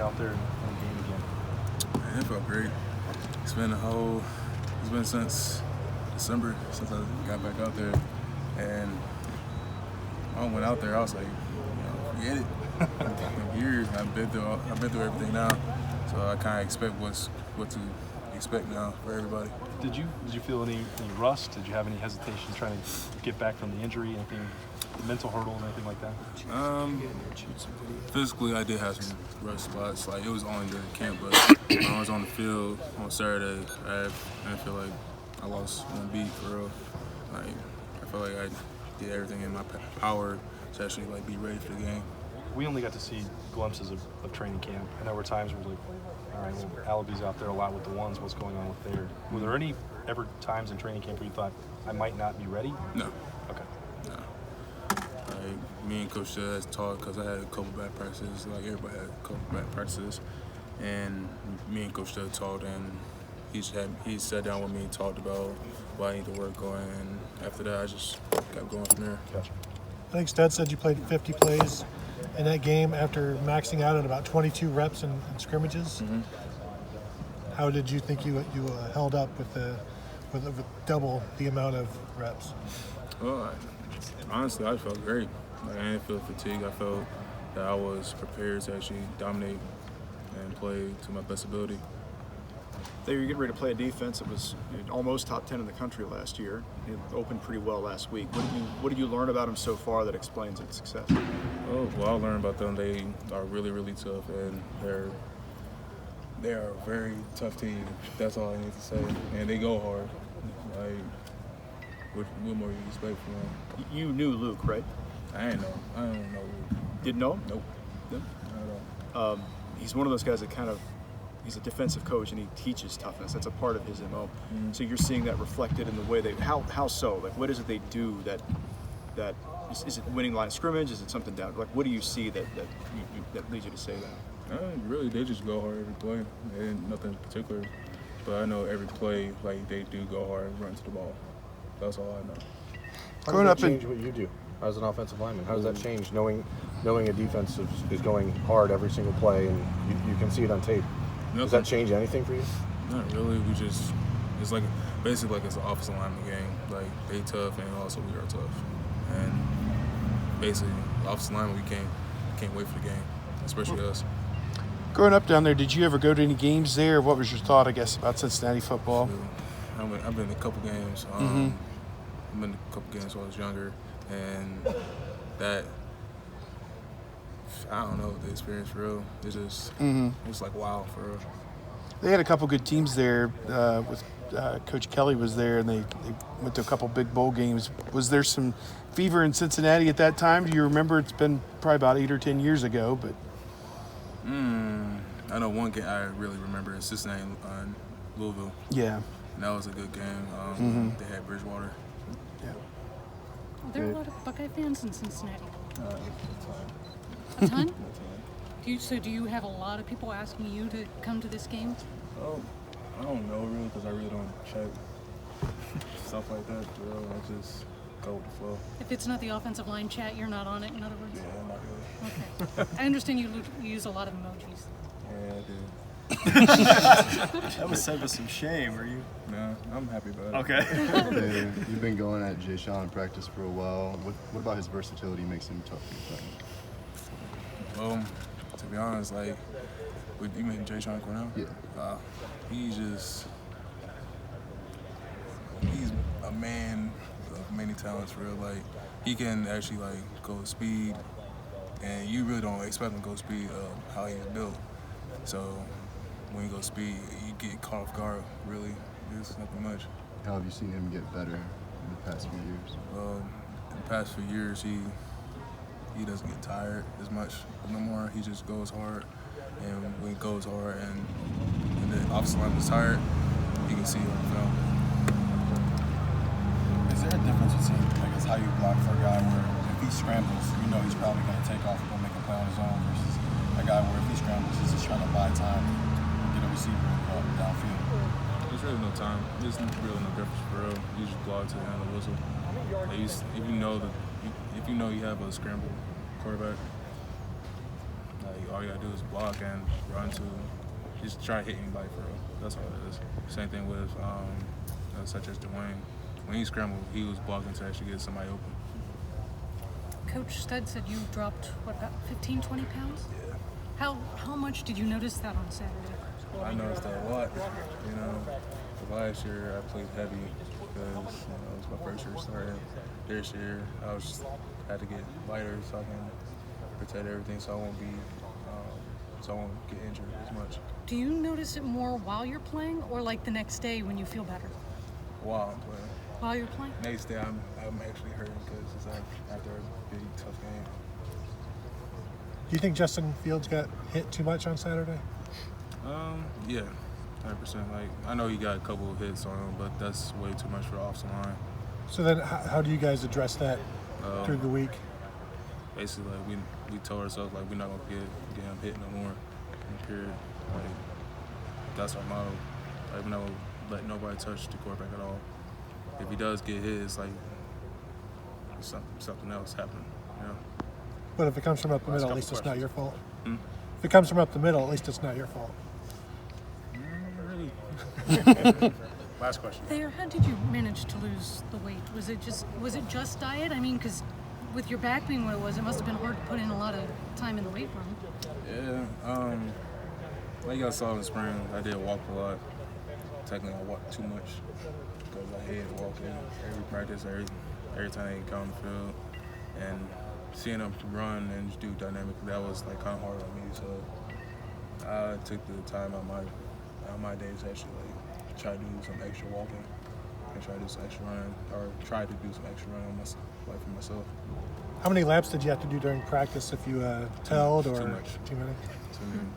out there in the game again? Man, it felt great. It's been since December since I got back out there, and I went out there. I was like, forget it. Years I've been through everything now, so I kind of expect what to expect now for everybody. Did you feel any rust? Did you have any hesitation trying to get back from the injury? Anything, mental hurdle, anything like that? Physically, I did have some rust spots. Like, it was only during camp, but when I was on the field on Saturday, I didn't feel like I lost one beat for real. Like, I felt like I did everything in my power to actually be ready for the game. We only got to see glimpses of training camp, and there were times where like, all right, well, Alabi's out there a lot with the ones. What's going on with Thayer? Were there any ever times in training camp where you thought, I might not be ready? No. Okay. No. Like, me and Coach has talked, because I had a couple bad practices. Like, everybody had a couple bad practices. And me and Coach talked, and he sat down with me and talked about what I need to work on. And after that, I just kept going from there. Gotcha. I think Stud said you played 50 plays in that game after maxing out at about 22 reps in scrimmages. Mm-hmm. How did you think you held up with double the amount of reps? Well, honestly, I felt great. Like, I didn't feel fatigued. I felt that I was prepared to actually dominate and play to my best ability. You're getting ready to play a defense that was almost top 10 in the country last year. It opened pretty well last week. What did you learn about them so far that explains its success? Oh, well, I learned about them. They are really, really tough, and they are a very tough team. That's all I need to say. And they go hard. Like, what more you expect from them? You knew Luke, right? I don't know Luke. Didn't know him? Nope. No? Not at all. He's one of those guys that he's a defensive coach, and he teaches toughness. That's a part of his MO. Mm-hmm. So you're seeing that reflected in the way how so? Like, what is it they do that is it winning line of scrimmage? Is it something down? Like, what do you see that leads you to say that? Really, they just go hard every play. And nothing in particular. But I know every play, like, they do go hard and run to the ball. That's all I know. How does that change what you do as an offensive lineman? How does that change knowing a defense is going hard every single play and you can see it on tape? Nothing. Does that change anything for you? Not really. It's like basically like it's an offensive lineman game. Like, they tough and also we are tough. And basically, offensive lineman, we can't wait for the game, especially us. Growing up down there, did you ever go to any games there? What was your thought, I guess, about Cincinnati football? I've been to a couple games. Mm-hmm. I've been to a couple games when I was younger, and that, I don't know, the experience for real. It's just, it's like wow for real. They had a couple good teams there. With Coach Kelly was there, and they went to a couple big bowl games. Was there some fever in Cincinnati at that time? Do you remember? It's been probably about 8 or 10 years ago, but. I know one game I really remember is Cincinnati and Louisville. Yeah. And that was a good game. They had Bridgewater. Yeah. Are there a lot of Buckeye fans in Cincinnati? A ton? Do you have a lot of people asking you to come to this game? Oh, I don't know really, because I really don't check stuff like that. I just go with the flow. If it's not the offensive line chat, you're not on it, in other words? Yeah, not really. Okay. I understand you use a lot of emojis. Yeah, I do. That was said with some shame. Are you? No, I'm happy about it. Okay. Hey, you've been going at Jay Sean in practice for a while. What about his versatility makes him tough to Well, to be honest, like, you mean Jay Sean Cornell? Yeah. He's a man of many talents, for real. Like, he can actually, like, go speed, and you really don't expect him to go speed how he's built. So when you go speed, you get caught off guard, really. There's nothing much. How have you seen him get better in the past few years? In the past few years, he doesn't get tired as much no more. He just goes hard, and when he goes hard and the offensive line is tired, you can see it on film. Is there a difference between, I guess, how you block for a guy where if he scrambles, you know he's probably going to take off and go make a play on his own, versus a guy where if he scrambles, he's just trying to buy time and get a receiver downfield? There's really no time. There's really no difference for real. You just block to the end of the whistle. If you know you have a scramble quarterback, like, Like all you gotta do is block and run to, just try to hit anybody for real. That's all it is. Same thing with such as Dwayne. When he scrambled, he was blocking to actually get somebody open. Coach Stud said you dropped, what, about 15, 20 pounds? Yeah. How much did you notice that on Saturday? I noticed that a lot. You know, last year I played heavy because it was my first year starting. This year I had to get lighter so I can protect everything, so I won't get injured as much. Do you notice it more while you're playing or like the next day when you feel better? While I'm playing. While you're playing? Next day I'm actually hurting because it's after a big tough game. Do you think Justin Fields got hit too much on Saturday? Yeah, 100%. Like I know he got a couple of hits on him, but that's way too much for off the line. So then, how do you guys address that through the week? Basically, like we told ourselves like we're not gonna get him hit no more. Period. Like that's our motto. Like we're not gonna let nobody touch the quarterback at all. If he does get hit, it's like something else happening. You know. But if it comes from up the Last middle, at couple least it's not your fault. Hmm? If it comes from up the middle, at least it's not your fault. Really. Last question. Thayer, how did you manage to lose the weight? Was it just diet? I mean, because with your back being what it was, it must have been hard to put in a lot of time in the weight room. Yeah. Like y'all saw in the spring, I did walk a lot. Technically, I walked too much because I hated walking every practice, every time they come on the field, and seeing them run and just do dynamic, that was like kind of hard on me. So I took the time out my days to actually like try to do some extra walking and try to do some extra running, or try to do some extra running on for myself. How many laps did you have to do during practice if you held or Too much. too many? Too many.